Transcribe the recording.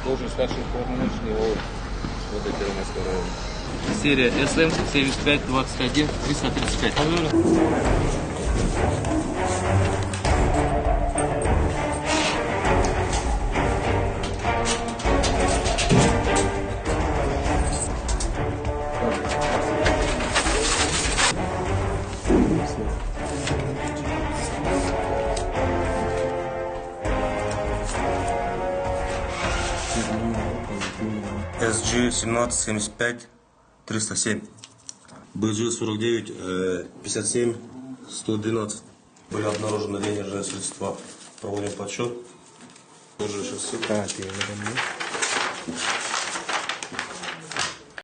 должность старший уполномоченный УВД Первомайского района. Серия СМ 7521 335. СГ 1775 307. БЖ 49 57 112. Были обнаружены денежные средства. Проводим подсчет.